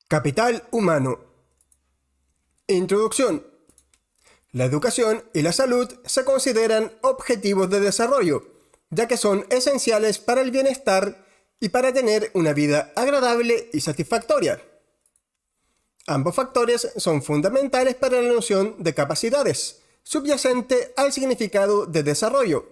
Capital humano. Introducción. La educación y la salud se consideran objetivos de desarrollo, ya que son esenciales para el bienestar y para tener una vida agradable y satisfactoria. Ambos factores son fundamentales para la noción de capacidades, subyacente al significado de desarrollo.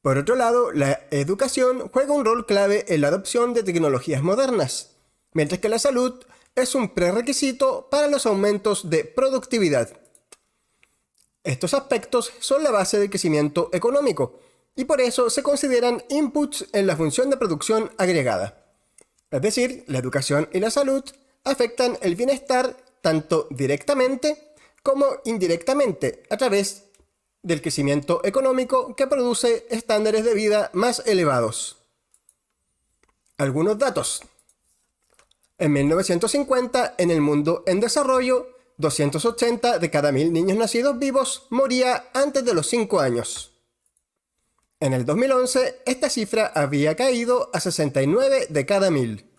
Por otro lado, la educación juega un rol clave en la adopción de tecnologías modernas, mientras que la salud es un prerequisito para los aumentos de productividad. Estos aspectos son la base del crecimiento económico y por eso se consideran inputs en la función de producción agregada. Es decir, la educación y la salud afectan el bienestar tanto directamente como indirectamente a través del crecimiento económico que produce estándares de vida más elevados. Algunos datos. En 1950, en el mundo en desarrollo, 280 de cada 1000 niños nacidos vivos moría antes de los 5 años. En el 2011, esta cifra había caído a 69 de cada 1000.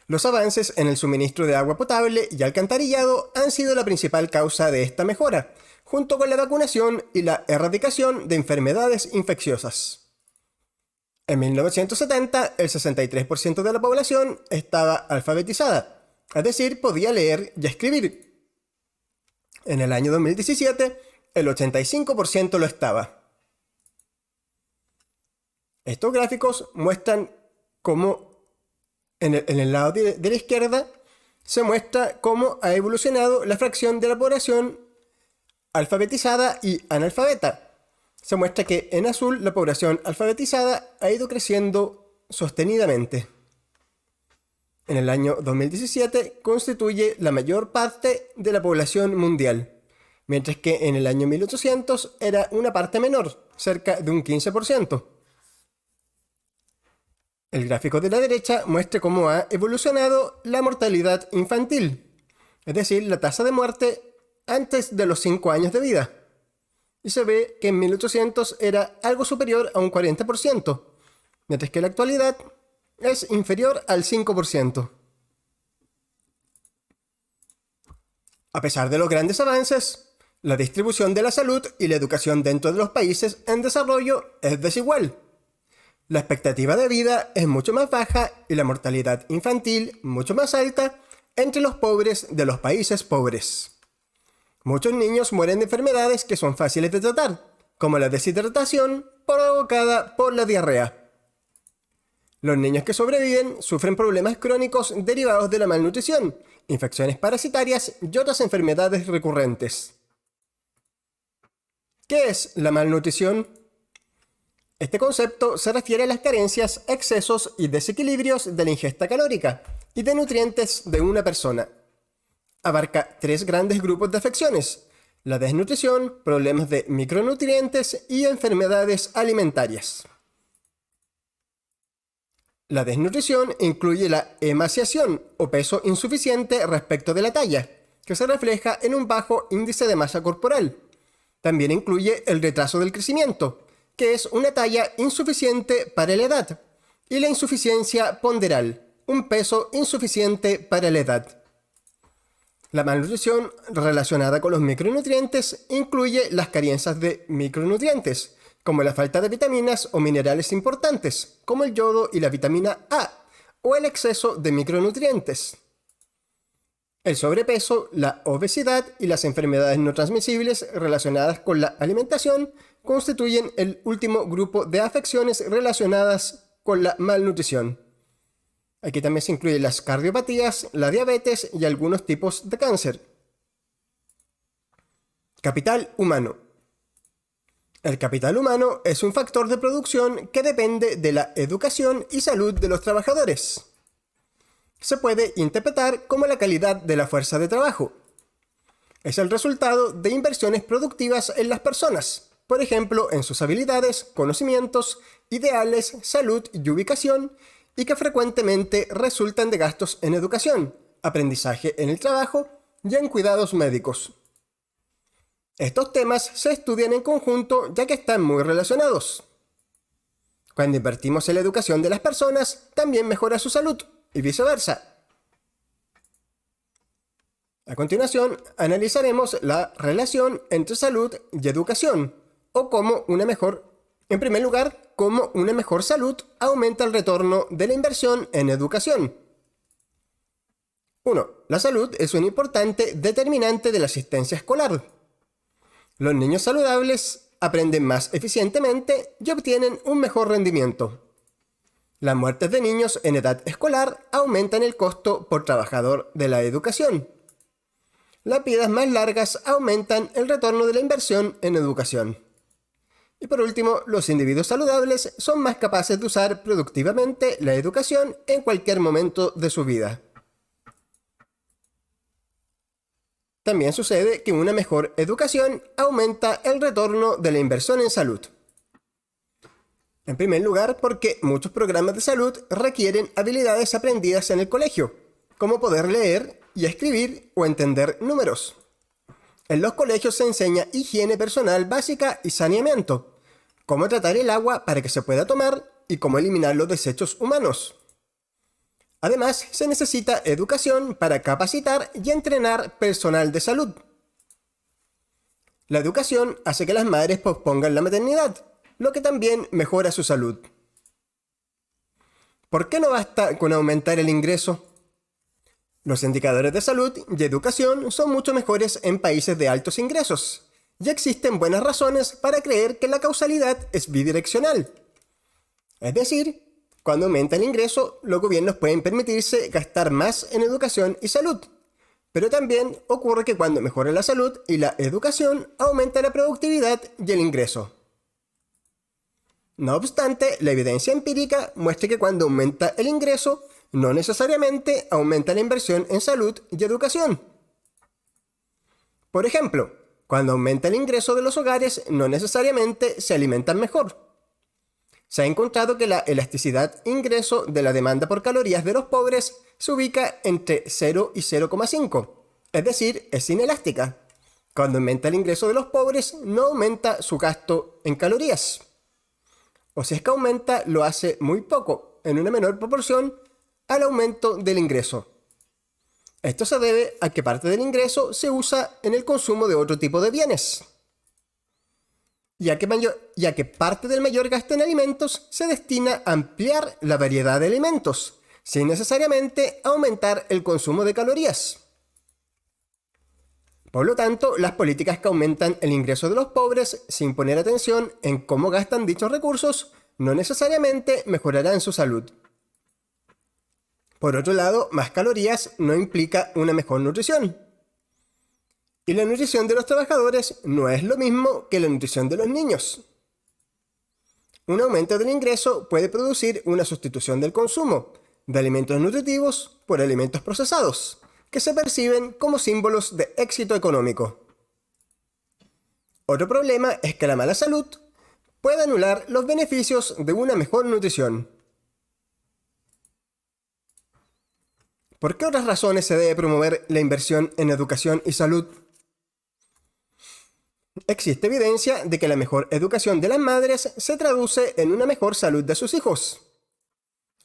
Los avances en el suministro de agua potable y alcantarillado han sido la principal causa de esta mejora, junto con la vacunación y la erradicación de enfermedades infecciosas. En 1970, el 63% de la población estaba alfabetizada, es decir, podía leer y escribir. En el año 2017, el 85% lo estaba. Estos gráficos muestran cómo, en el lado de la izquierda, se muestra cómo ha evolucionado la fracción de la población alfabetizada y analfabeta. Se muestra que en azul la población alfabetizada ha ido creciendo sostenidamente. En el año 2017 constituye la mayor parte de la población mundial, mientras que en el año 1800 era una parte menor, cerca de un 15%. El gráfico de la derecha muestra cómo ha evolucionado la mortalidad infantil, es decir, la tasa de muerte antes de los 5 años de vida. Y se ve que en 1800 era algo superior a un 40%, mientras que en la actualidad es inferior al 5%. A pesar de los grandes avances, la distribución de la salud y la educación dentro de los países en desarrollo es desigual. La expectativa de vida es mucho más baja y la mortalidad infantil mucho más alta entre los pobres de los países pobres. Muchos niños mueren de enfermedades que son fáciles de tratar, como la deshidratación provocada por la diarrea. Los niños que sobreviven sufren problemas crónicos derivados de la malnutrición, infecciones parasitarias y otras enfermedades recurrentes. ¿Qué es la malnutrición? Este concepto se refiere a las carencias, excesos y desequilibrios de la ingesta calórica y de nutrientes de una persona. Abarca 3 grandes grupos de afecciones: la desnutrición, problemas de micronutrientes y enfermedades alimentarias. La desnutrición incluye la emaciación o peso insuficiente respecto de la talla, que se refleja en un bajo índice de masa corporal. También incluye el retraso del crecimiento, que es una talla insuficiente para la edad, y la insuficiencia ponderal, un peso insuficiente para la edad. La malnutrición relacionada con los micronutrientes incluye las carencias de micronutrientes, como la falta de vitaminas o minerales importantes, como el yodo y la vitamina A, o el exceso de micronutrientes. El sobrepeso, la obesidad y las enfermedades no transmisibles relacionadas con la alimentación constituyen el último grupo de afecciones relacionadas con la malnutrición. Aquí también se incluyen las cardiopatías, la diabetes y algunos tipos de cáncer. Capital humano. El capital humano es un factor de producción que depende de la educación y salud de los trabajadores. Se puede interpretar como la calidad de la fuerza de trabajo. Es el resultado de inversiones productivas en las personas, por ejemplo, en sus habilidades, conocimientos, ideales, salud y ubicación, y que frecuentemente resultan de gastos en educación, aprendizaje en el trabajo y en cuidados médicos. Estos temas se estudian en conjunto ya que están muy relacionados. Cuando invertimos en la educación de las personas, también mejora su salud, y viceversa. A continuación, analizaremos la relación entre salud y educación, o en primer lugar, cómo una mejor salud aumenta el retorno de la inversión en educación. 1. La salud es un importante determinante de la asistencia escolar. Los niños saludables aprenden más eficientemente y obtienen un mejor rendimiento. Las muertes de niños en edad escolar aumentan el costo por trabajador de la educación. Las vidas más largas aumentan el retorno de la inversión en educación. Y por último, los individuos saludables son más capaces de usar productivamente la educación en cualquier momento de su vida. También sucede que una mejor educación aumenta el retorno de la inversión en salud. En primer lugar, porque muchos programas de salud requieren habilidades aprendidas en el colegio, como poder leer y escribir o entender números. En los colegios se enseña higiene personal básica y saneamiento, cómo tratar el agua para que se pueda tomar y cómo eliminar los desechos humanos. Además, se necesita educación para capacitar y entrenar personal de salud. La educación hace que las madres pospongan la maternidad, lo que también mejora su salud. ¿Por qué no basta con aumentar el ingreso? Los indicadores de salud y educación son mucho mejores en países de altos ingresos, y existen buenas razones para creer que la causalidad es bidireccional. Es decir, cuando aumenta el ingreso, los gobiernos pueden permitirse gastar más en educación y salud. Pero también ocurre que cuando mejora la salud y la educación, aumenta la productividad y el ingreso. No obstante, la evidencia empírica muestra que cuando aumenta el ingreso, no necesariamente aumenta la inversión en salud y educación. Por ejemplo, cuando aumenta el ingreso de los hogares, no necesariamente se alimentan mejor. Se ha encontrado que la elasticidad ingreso de la demanda por calorías de los pobres se ubica entre 0 y 0,5, es decir, es inelástica. Cuando aumenta el ingreso de los pobres, no aumenta su gasto en calorías. O si es que aumenta, lo hace muy poco, en una menor proporción al aumento del ingreso. Esto se debe a que parte del ingreso se usa en el consumo de otro tipo de bienes, ya que parte del mayor gasto en alimentos se destina a ampliar la variedad de alimentos, sin necesariamente aumentar el consumo de calorías. Por lo tanto, las políticas que aumentan el ingreso de los pobres sin poner atención en cómo gastan dichos recursos no necesariamente mejorarán su salud. Por otro lado, más calorías no implica una mejor nutrición. Y la nutrición de los trabajadores no es lo mismo que la nutrición de los niños. Un aumento del ingreso puede producir una sustitución del consumo de alimentos nutritivos por alimentos procesados, que se perciben como símbolos de éxito económico. Otro problema es que la mala salud puede anular los beneficios de una mejor nutrición. ¿Por qué otras razones se debe promover la inversión en educación y salud? Existe evidencia de que la mejor educación de las madres se traduce en una mejor salud de sus hijos.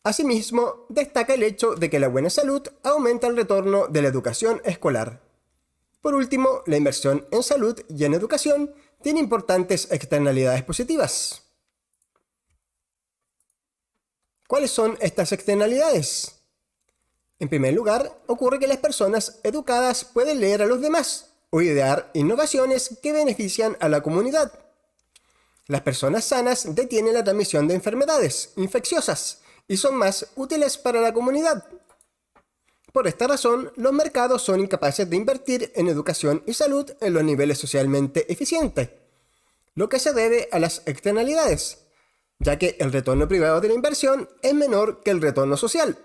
Asimismo, destaca el hecho de que la buena salud aumenta el retorno de la educación escolar. Por último, la inversión en salud y en educación tiene importantes externalidades positivas. ¿Cuáles son estas externalidades? En primer lugar, ocurre que las personas educadas pueden leer a los demás o idear innovaciones que benefician a la comunidad. Las personas sanas detienen la transmisión de enfermedades infecciosas y son más útiles para la comunidad. Por esta razón, los mercados son incapaces de invertir en educación y salud en los niveles socialmente eficientes, lo que se debe a las externalidades, ya que el retorno privado de la inversión es menor que el retorno social.